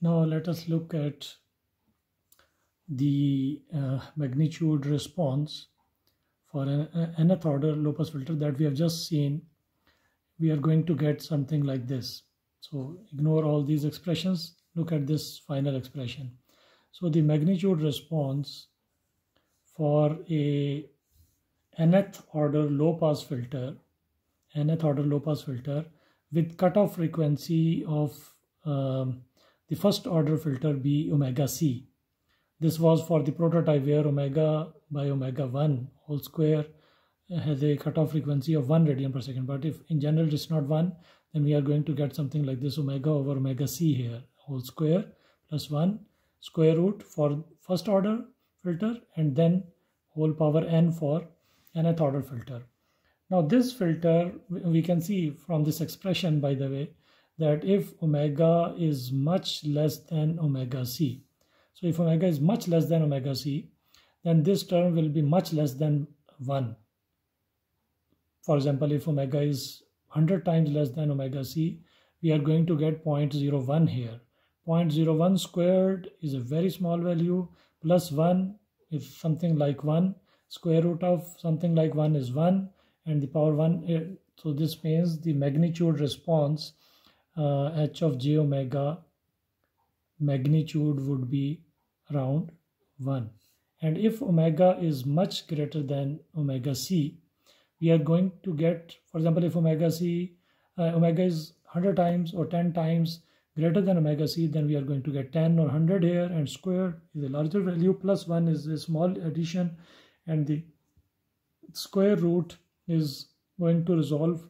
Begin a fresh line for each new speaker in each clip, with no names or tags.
Now let us look at the magnitude response for an nth order low pass filter that we have just seen. We are going to get something like this. So ignore all these expressions, look at this final expression. So the magnitude response for a nth order low pass filter with cutoff frequency of the first order filter be omega c. This was for the prototype where omega by omega 1 whole square has a cutoff frequency of 1 radian per second. But if in general it's not 1, then we are going to get something like this, omega over omega c here, whole square plus 1 square root for first order filter, and then whole power n for nth order filter. Now this filter, we can see from this expression, by the way, that if omega is much less than omega c, so if omega is much less than omega c, then this term will be much less than 1. For example, if omega is 100 times less than omega c, we are going to get 0.01 here. 0.01 squared is a very small value, plus 1 is something like 1, square root of something like 1 is 1, and the power 1. So this means the magnitude response h of j omega magnitude would be around 1. And if omega is much greater than omega c, we are going to get, for example, if omega is 100 times or 10 times greater than omega c, then we are going to get 10 or 100 here, and square is a larger value, plus 1 is a small addition, and the square root is going to resolve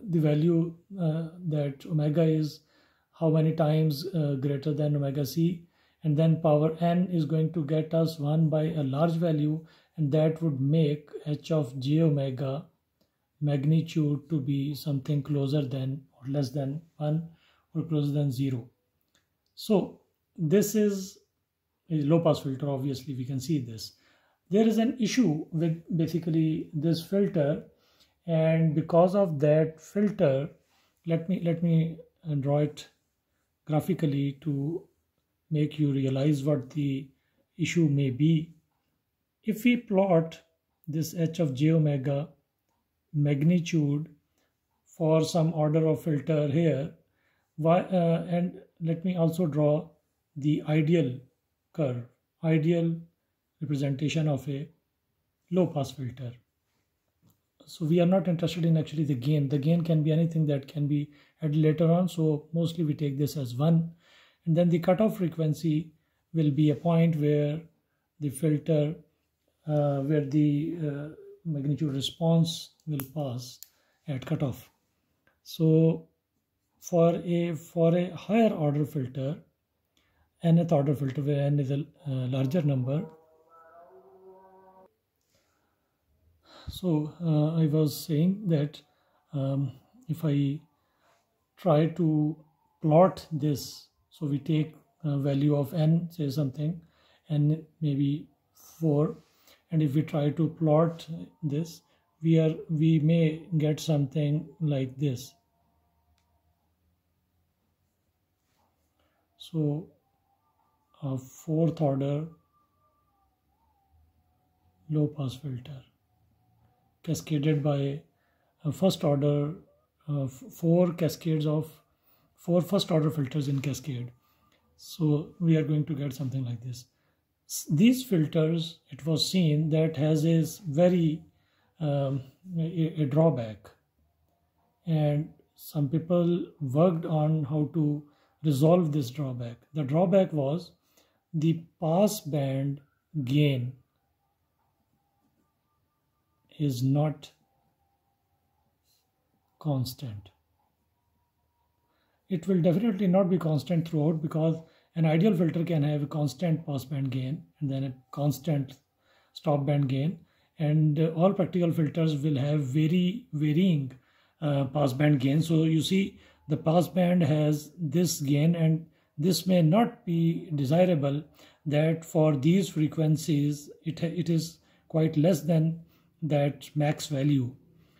the value that omega is how many times greater than omega c, and then power n is going to get us 1 by a large value, and that would make h of j omega magnitude to be something closer than or less than 1 or closer than 0. So this is a low pass filter. Obviously we can see this. There is an issue with basically this filter, and because of that filter, let me draw it graphically to make you realize what the issue may be. If we plot this h of j omega magnitude for some order of filter here, and let me also draw the ideal curve, ideal representation of a low pass filter. So we are not interested in actually the gain. The gain can be anything that can be added later on, so mostly we take this as 1, and then the cutoff frequency will be a point where the filter where the magnitude response will pass at cutoff. So for a higher order filter, nth order filter, where n is a larger number, so I was saying that if I try to plot this, so we take a value of n, say something, n maybe 4, and if we try to plot this, we may get something like this. So a fourth order low pass filter cascaded by a first order 4 cascades of 4 first order filters in cascade. So we are going to get something like this. These filters, it was seen that has is very a drawback, and some people worked on how to resolve this drawback. The drawback was the pass band gain is not constant. It will definitely not be constant throughout, because an ideal filter can have a constant pass band gain and then a constant stop band gain, and all practical filters will have varying pass band gain. So you see the pass band has this gain, and this may not be desirable, that for these frequencies it is quite less than that max value.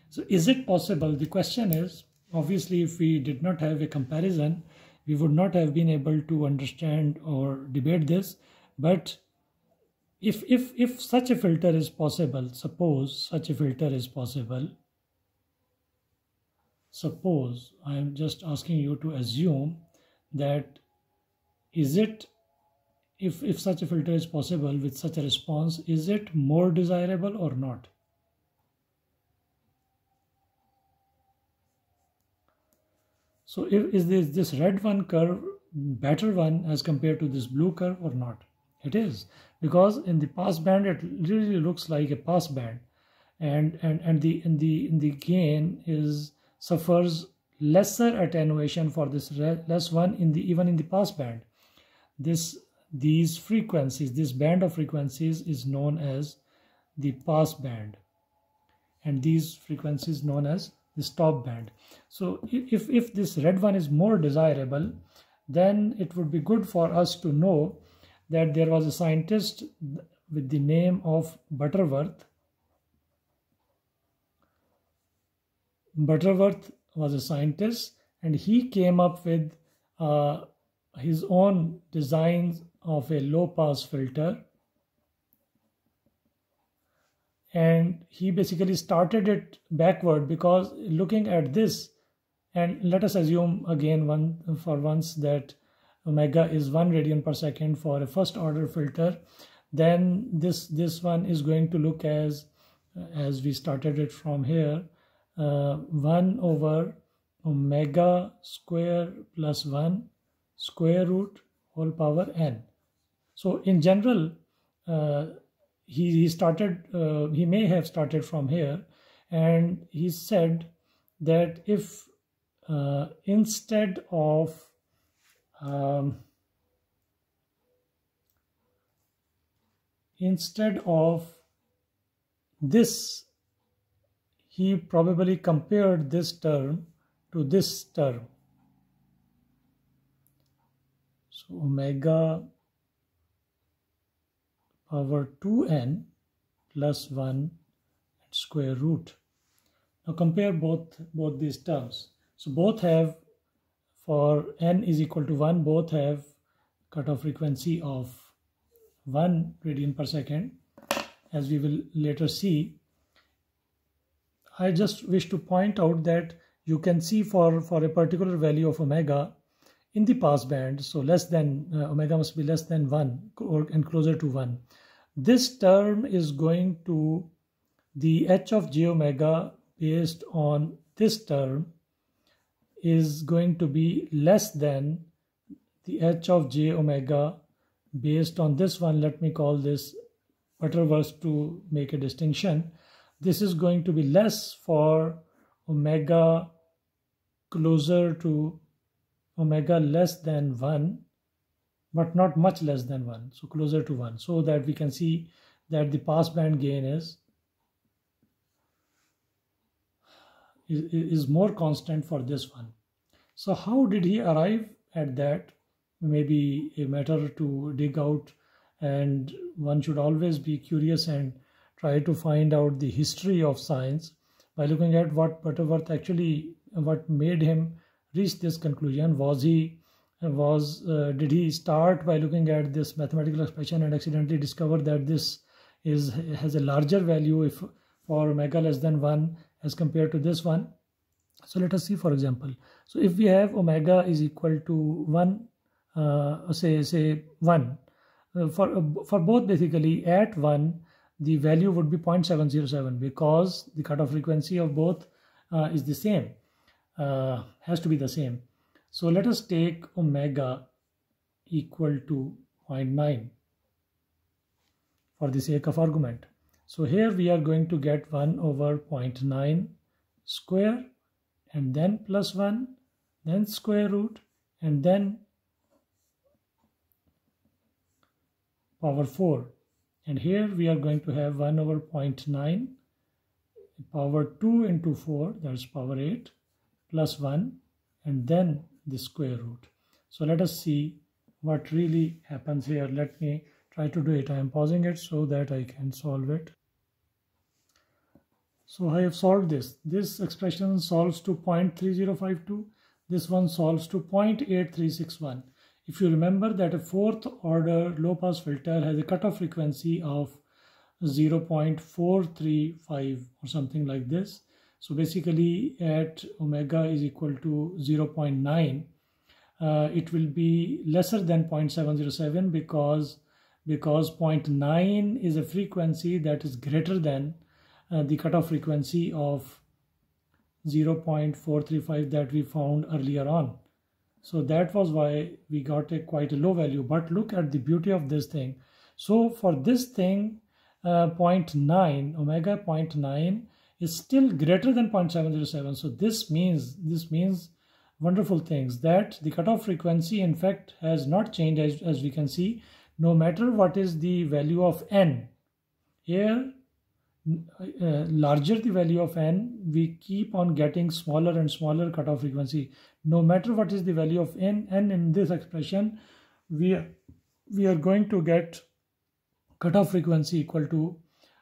So is it possible? The question is, obviously if we did not have a comparison, we would not have been able to understand or debate this. But if such a filter is possible, suppose such a filter is possible, suppose I am just asking you to assume that is it, if such a filter is possible with such a response, is it more desirable or not? So is this red one curve better one as compared to this blue curve or not? It is, because in the pass band it really looks like a pass band, and the gain is suffers lesser attenuation for this less one in the even in the pass band. These frequencies, this band of frequencies is known as the pass band, and these frequencies known as the stop band. So if this red one is more desirable, then it would be good for us to know that there was a scientist with the name of Butterworth. Butterworth was a scientist, and he came up with his own designs of a low pass filter, and he basically started it backward, because looking at this, and let us assume again for once that omega is 1 radian per second for a first order filter, then this one is going to look as we started it from here, 1 over omega square plus 1 square root whole power n. So in general, he may have started from here, and he said that if instead of this, he probably compared this term to this term. So omega power 2n plus 1 square root. Now compare both these terms. So both have, for n is equal to 1, both have cutoff frequency of 1 radian per second, as we will later see. I just wish to point out that you can see for a particular value of omega in the pass band, so less than omega must be less than 1 and closer to 1. This term is going to, the h of j omega based on this term is going to be less than the h of j omega based on this one. Let me call this Butterworth to make a distinction. This is going to be less for omega closer to omega less than 1, but not much less than 1, so closer to 1, so that we can see that the pass band gain is more constant for this one. So how did he arrive at that? Maybe a matter to dig out, and one should always be curious and try to find out the history of science by looking at what Butterworth actually, what made him reach this conclusion. Did he start by looking at this mathematical expression and accidentally discover that this has a larger value if for omega less than 1 as compared to this one? So let us see, for example. So if we have omega is equal to 1, say 1, for both, basically at 1 the value would be 0.707, because the cutoff frequency of both is the same, has to be the same. So let us take omega equal to 0.9 for the sake of argument. So here we are going to get 1 over 0.9 square, and then plus 1, then square root, and then power 4. And here we are going to have 1 over 0.9 power 2 into 4, that's power 8, plus 1, and then the square root. So let us see what really happens here. Let me try to do it. I am pausing it so that I can solve it. So I have solved this. This expression solves to 0.3052. this one solves to 0.8361. If you remember that a fourth order low pass filter has a cutoff frequency of 0.435 or something like this. So basically at omega is equal to 0.9, it will be lesser than 0.707 because 0.9 is a frequency that is greater than the cutoff frequency of 0.435 that we found earlier on. So that was why we got quite a low value. But look at the beauty of this thing. So for this thing, 0.9, omega 0.9 is still greater than 0.707. So this means wonderful things, that the cutoff frequency in fact has not changed, as we can see, no matter what is the value of n. Here, larger the value of n, we keep on getting smaller and smaller cutoff frequency. No matter what is the value of n in this expression, we are going to get cutoff frequency equal to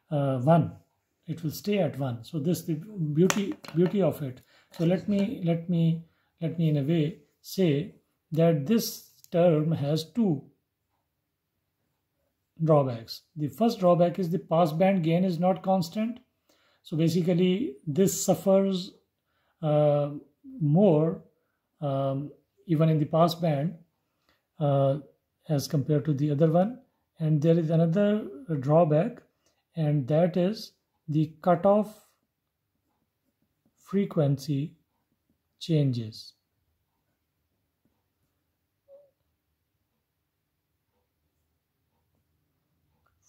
1. It will stay at 1. So this is the beauty of it. So let me in a way say that this term has two drawbacks. The first drawback is the passband gain is not constant. So basically this suffers more even in the passband as compared to the other one. And there is another drawback, and that is the cutoff frequency changes.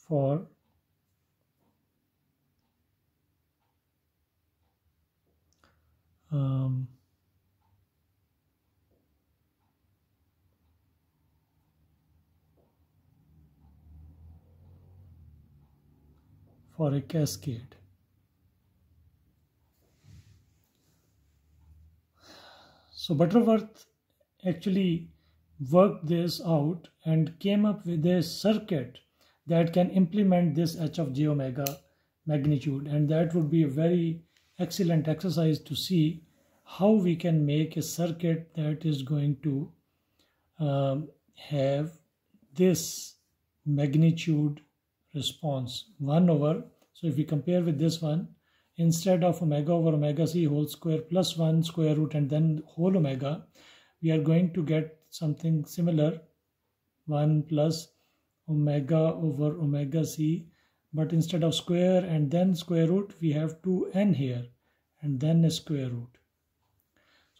For a cascade. So Butterworth actually worked this out and came up with a circuit that can implement this h of j omega magnitude, and that would be a very excellent exercise to see how we can make a circuit that is going to have this magnitude response 1 over. So if we compare with this one, instead of omega over omega c whole square plus 1 square root and then whole omega, we are going to get something similar, 1 plus omega over omega c, but instead of square and then square root, we have 2n here and then a square root.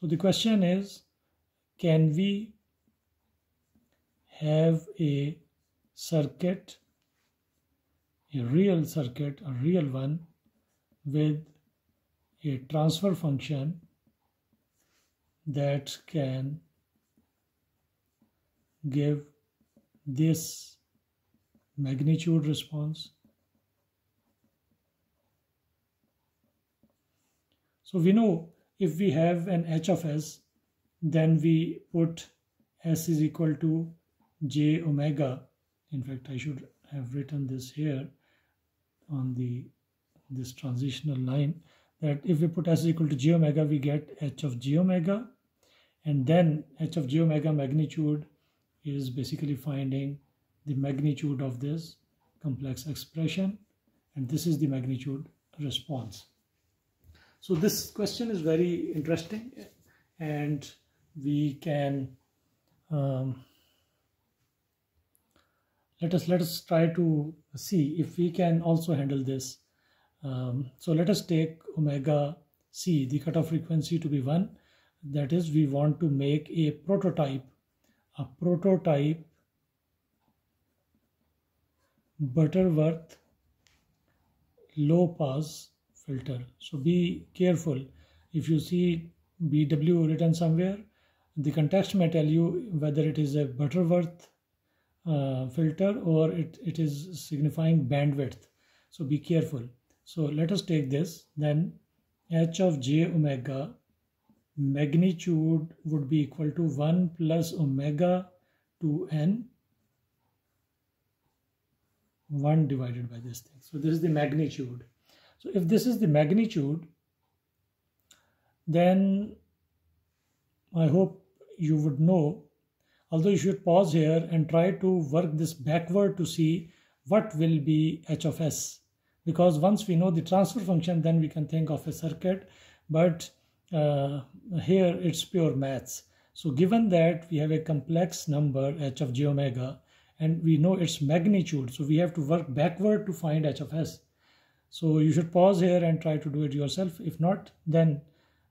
So the question is, can we have a circuit, a real circuit, a real one, with a transfer function that can give this magnitude response? So we know if we have an h of s, then we put s is equal to j omega. In fact, I should have written this here on this transitional line, that if we put s is equal to j omega, we get h of j omega, and then h of j omega magnitude is basically finding the magnitude of this complex expression, and this is the magnitude response. So this question is very interesting, and we can let us try to see if we can also handle this. So let us take omega c, the cutoff frequency, to be 1. That is, we want to make a prototype Butterworth low pass filter. So be careful. If you see BW written somewhere, the context may tell you whether it is a Butterworth filter or it is signifying bandwidth. So be careful. So let us take this. Then h of j omega magnitude would be equal to 1 plus omega to n 1 divided by this thing. So this is the magnitude. So if this is the magnitude, then I hope you would know, although you should pause here and try to work this backward to see what will be h of s. Because once we know the transfer function, then we can think of a circuit. But here it's pure maths. So given that we have a complex number h of j omega and we know its magnitude, so we have to work backward to find h of s. So you should pause here and try to do it yourself. If not, then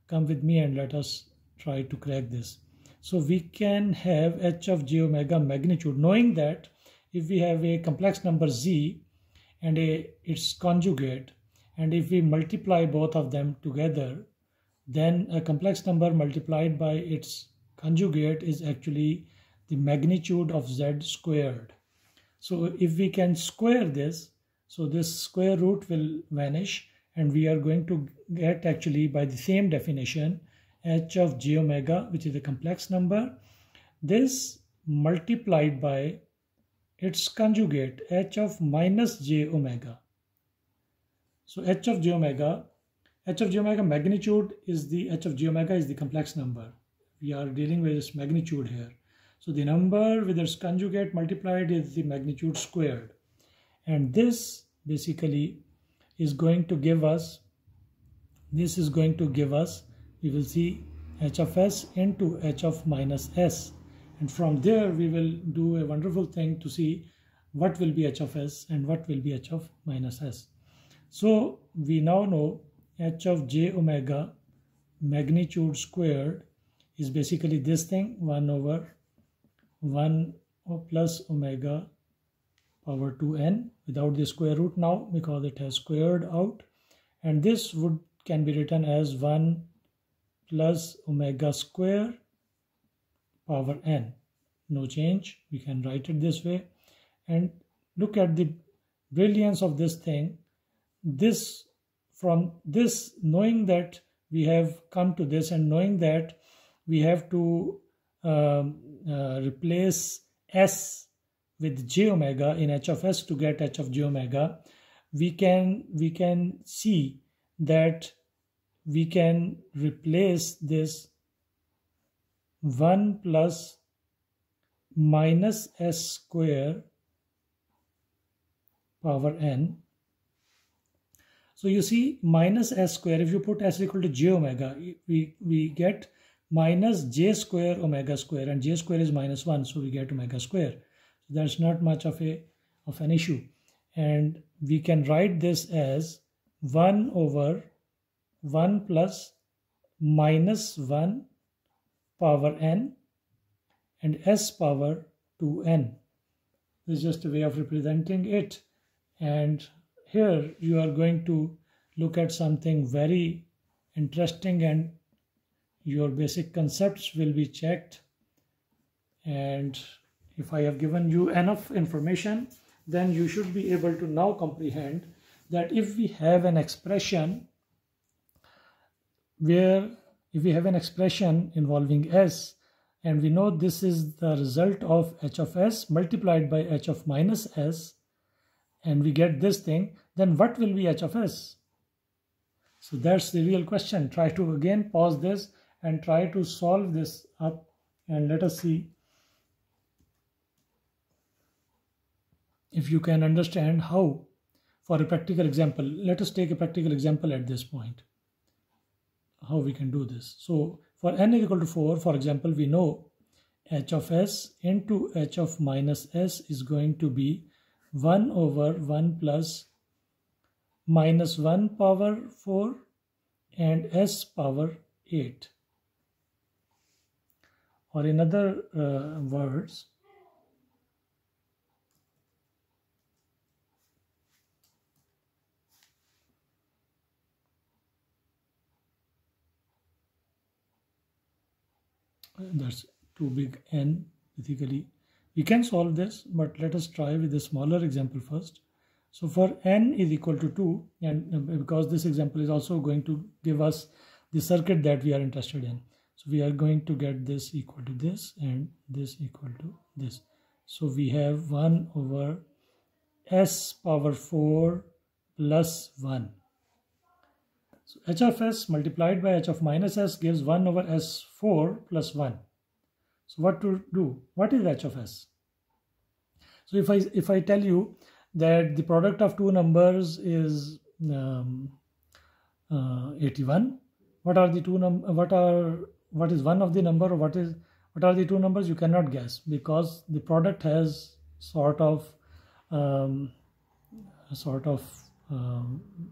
come with me and let us try to crack this. So we can have h of j omega magnitude, knowing that if we have a complex number z and its conjugate, and if we multiply both of them together, then a complex number multiplied by its conjugate is actually the magnitude of z squared. So if we can square this, so this square root will vanish, and we are going to get actually by the same definition h of j omega, which is a complex number, this multiplied by its conjugate h of minus j omega. So h of j omega magnitude is the h of j omega is the complex number. We are dealing with its magnitude here. So the number with its conjugate multiplied is the magnitude squared. And this basically is going to give us, we will see h of s into h of minus s. And from there we will do a wonderful thing to see what will be h of s and what will be h of minus s. So we now know h of j omega magnitude squared is basically this thing, 1 over 1 plus omega power 2n without the square root now because it has squared out, and this can be written as 1 plus omega square power n. No change, we can write it this way. And look at the brilliance of this thing. From this, knowing that we have come to this and knowing that we have to replace s with j omega in h of s to get h of j omega, we can see that we can replace this 1 plus minus s square power n. So you see minus s square, if you put s equal to j omega, we get minus j square omega square, and j square is minus 1, so we get omega square. So that's not much of an issue. And we can write this as 1 over 1 plus minus 1 power n and s power 2n. This is just a way of representing it. And here you are going to look at something very interesting, and your basic concepts will be checked. And if I have given you enough information, then you should be able to now comprehend that if we have an expression involving s, and we know this is the result of h of s multiplied by h of minus s, and we get this thing, then what will be h of s? So that's the real question. Try to again pause this and try to solve this up, and let us see if you can understand how. For a practical example, let us take a practical example at this point, how we can do this. So for n is equal to 4, for example, we know h of s into h of minus s is going to be 1 over 1 plus minus 1 power 4 and s power 8. Or in other words, that's too big n basically. We can solve this, but let us try with a smaller example first. So for n is equal to 2, and because this example is also going to give us the circuit that we are interested in, so we are going to get this equal to this and this equal to this. So we have 1 over s power 4 plus 1. So h of s multiplied by h of minus s gives 1 over s4 plus 1. So what to do? What is h of s? So if I tell you that the product of two numbers is 81, what are the two what is one of the number, or what are the two numbers? You cannot guess, because the product has sort of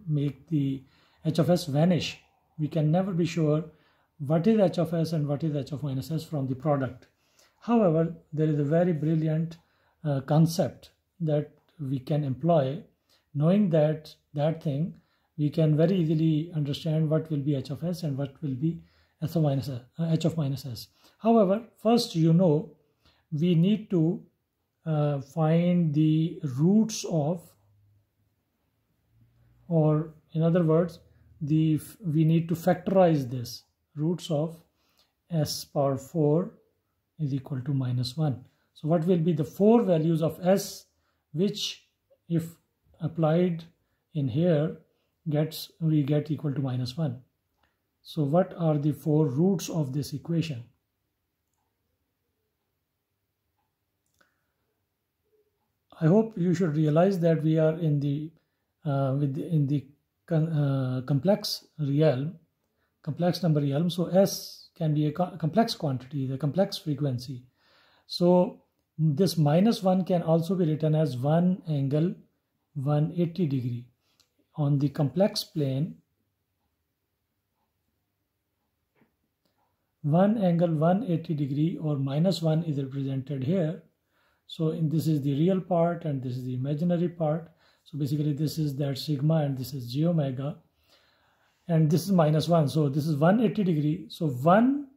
make the h of s vanish. We can never be sure what is h of s and what is h of minus s from the product. However, there is a very brilliant concept that we can employ. Knowing that thing, we can very easily understand what will be h of s and what will be h of minus s. However, first, we need to find the roots of, or in other words, we need to factorize this. Roots of s power 4 is equal to minus 1. So what will be the four values of s, which if applied in here we get equal to minus 1. So what are the four roots of this equation? I hope you should realize that we are in the complex number realm. So s can be a complex quantity, the complex frequency. So this minus 1 can also be written as 1 angle 180 degree. On the complex plane, 1 angle 180 degree or minus 1 is represented here. So this is the real part and this is the imaginary part. So basically this is that sigma and this is j omega, and this is minus 1. So this is 180 degree. So 1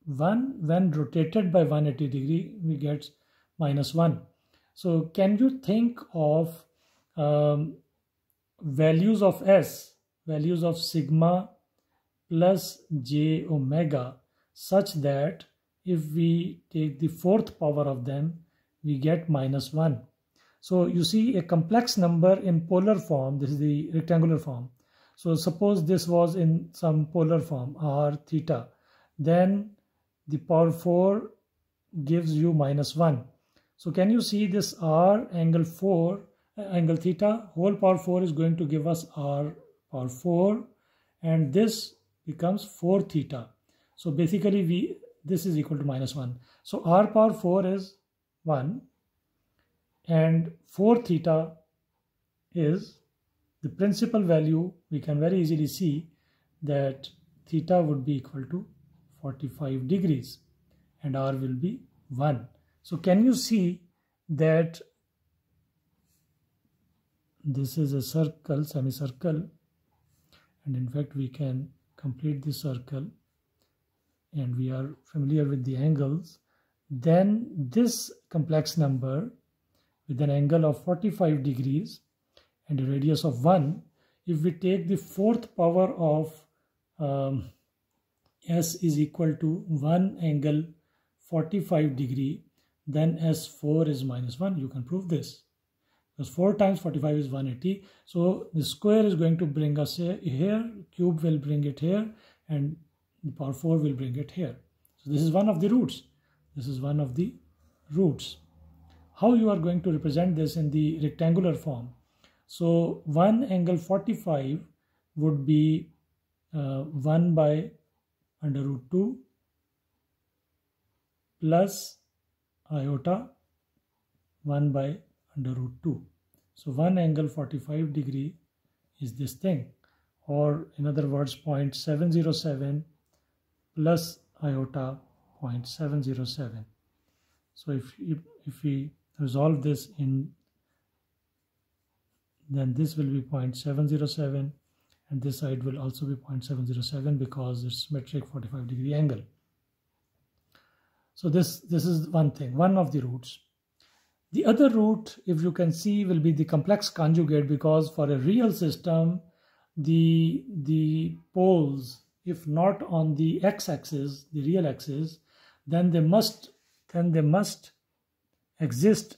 when rotated by 180 degree, we get minus 1. So can you think of values of s, values of sigma plus j omega, such that if we take the fourth power of them, we get minus 1. So you see a complex number in polar form. This is the rectangular form. So suppose this was in some polar form, r theta, then the power 4 gives you minus 1. So can you see this r angle theta whole power 4 is going to give us r power 4, and this becomes 4 theta. So basically this is equal to minus 1. So r power 4 is 1 and 4 theta is the principal value. We can very easily see that theta would be equal to 45 degrees and r will be 1. So can you see that this is a circle, semicircle, and in fact we can complete the circle, and we are familiar with the angles. Then this complex number with an angle of 45 degrees and a radius of 1, if we take the fourth power of s is equal to 1 angle 45 degree, then s4 is minus 1. You can prove this, because 4 times 45 is 180. So the square is going to bring us here, cube will bring it here, and the power 4 will bring it here. So this is one of the roots. This is one of the roots. How you are going to represent this in the rectangular form? So 1 angle 45 would be 1 by under root 2 plus iota 1 by under root 2. So 1 angle 45 degree is this thing, or in other words 0.707 plus iota 0.707. So if we resolve this in, then this will be 0.707 and this side will also be 0.707 because it's metric 45 degree angle. So this is one thing, one of the roots. The other root, if you can see, will be the complex conjugate, because for a real system, the poles, if not on the x-axis, the real axis, then they must exist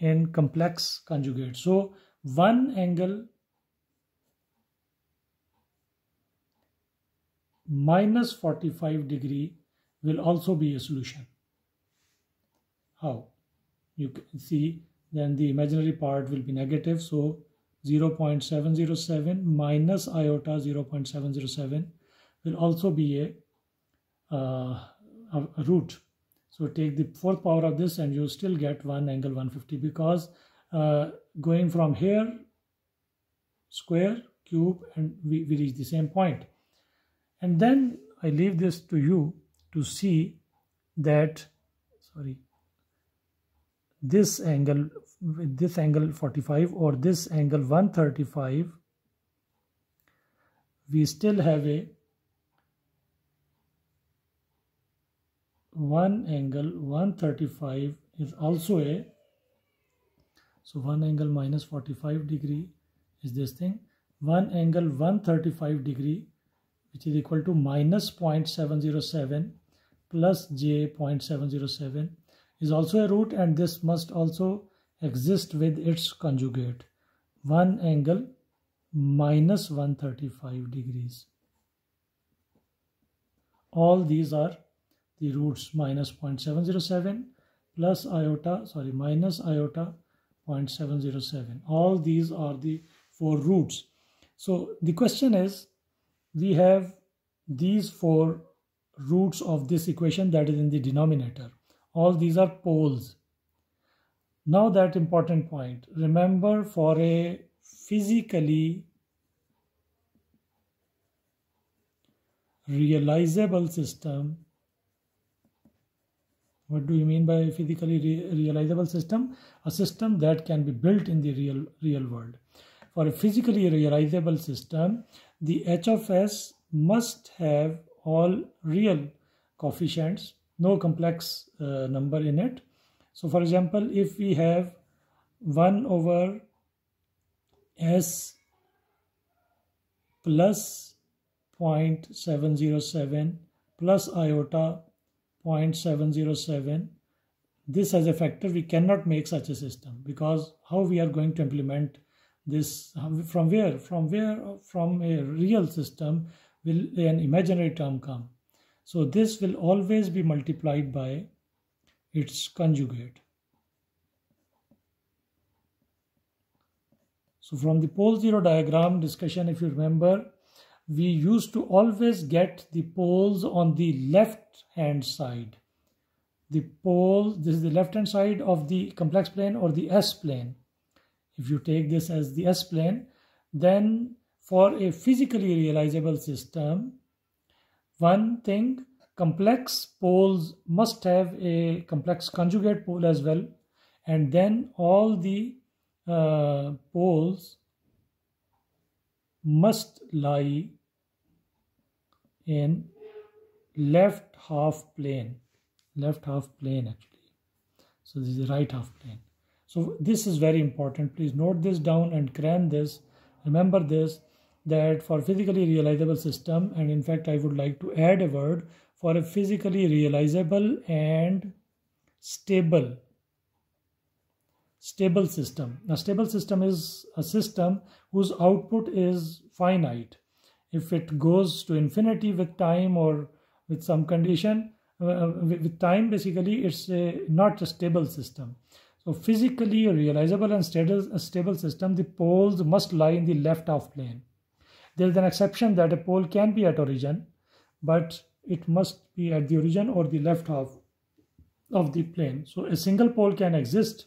in complex conjugate. So 1 angle minus 45 degree will also be a solution. How? You can see then the imaginary part will be negative, so 0.707 minus iota 0.707 will also be a root. So take the fourth power of this and you still get 1 angle 150, because going from here square, cube, and we reach the same point. And then I leave this to you to see that, this angle, with this angle 45 or this angle 135, we still have a one angle 135 is also a, so one angle minus 45 degree is this thing, one angle 135 degree, which is equal to minus 0.707 plus j 0.707 is also a root, and this must also exist with its conjugate, one angle minus 135 degrees. All these are the roots, minus 0.707 plus iota, minus iota 0.707. All these are the four roots. So the question is, we have these four roots of this equation that is in the denominator. All these are poles. Now that important point, remember, for a physically realizable system, what do you mean by a physically realizable system? A system that can be built in the real world. For a physically realizable system, the h of s must have all real coefficients, no complex number in it. So for example, if we have 1 over s plus 0.707 plus iota 0.707, this as a factor, we cannot make such a system, because how we are going to implement this, from where? From a real system will an imaginary term come. So this will always be multiplied by its conjugate. So from the pole zero diagram discussion, if you remember, we used to always get the poles on the left hand side. The pole, this is the left hand side of the complex plane or the S plane. If you take this as the S plane, then for a physically realizable system, one thing, complex poles must have a complex conjugate pole as well, and then all the poles must lie in left half plane actually. So this is the right half plane. So this is very important. Please note this down and cram this. Remember this, that for physically realizable system, and in fact I would like to add a word, for a physically realizable and stable system. A stable system is a system whose output is finite. If it goes to infinity with time or with some condition, with time, basically it's not a stable system. So physically realizable and stable system, the poles must lie in the left half plane. There is an exception that a pole can be at origin, but it must be at the origin or the left half of the plane. So a single pole can exist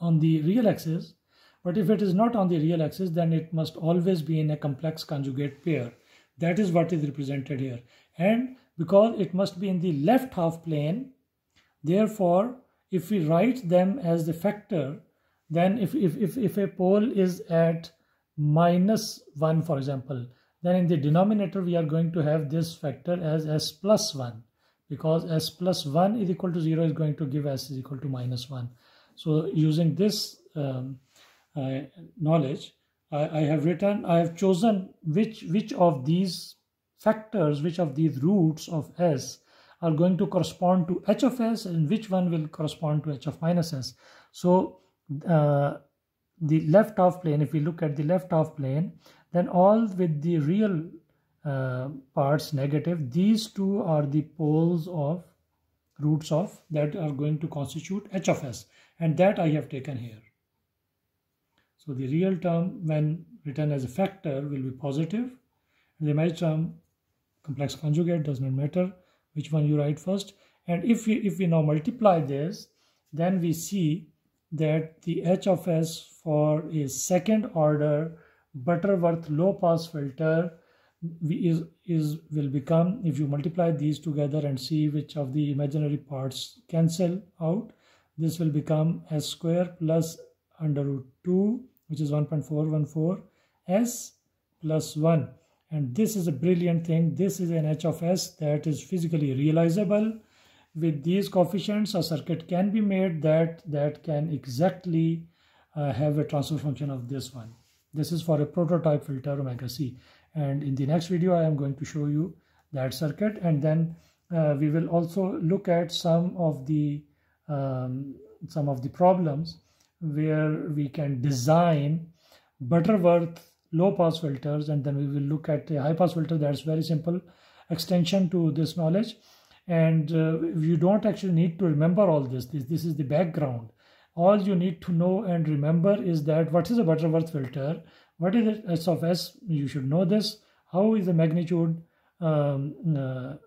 on the real axis, but if it is not on the real axis, then it must always be in a complex conjugate pair. That is what is represented here. And because it must be in the left half plane, therefore if we write them as the factor, then if a pole is at -1, for example, then in the denominator we are going to have this factor as s plus 1, because s plus 1 is equal to 0 is going to give s is equal to -1. So using this knowledge, I have chosen which of these factors, which of these roots of s are going to correspond to h of s and which one will correspond to h of minus s. So the left half plane, if we look at the left half plane, then all with the real parts negative, these two are the poles of roots of that are going to constitute h of s, and that I have taken here. So the real term when written as a factor will be positive, and the imaginary term complex conjugate, does not matter which one you write first. And if we now multiply this, then we see that the h of s for a second order Butterworth low pass filter will become, if you multiply these together and see which of the imaginary parts cancel out, this will become s square plus under root 2, which is 1.414 s plus 1. And this is a brilliant thing. This is an h of s that is physically realizable. With these coefficients, a circuit can be made that can exactly have a transfer function of this one. This is for a prototype filter omega c. And in the next video, I am going to show you that circuit. And then we will also look at some of the problems where we can design Butterworth low pass filters, and then we will look at a high pass filter. That's very simple extension to this knowledge, and you don't actually need to remember all this. This is the background. All you need to know and remember is that what is a Butterworth filter, what is it, s of s, you should know this, how is the magnitude written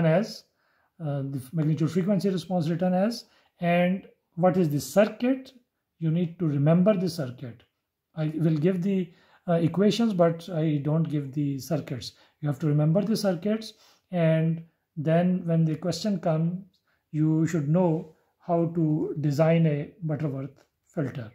as, the magnitude frequency response written as, and what is the circuit. You need to remember the circuit. I will give the equations, but I don't give the circuits. You have to remember the circuits, and then when the question comes, you should know how to design a Butterworth filter.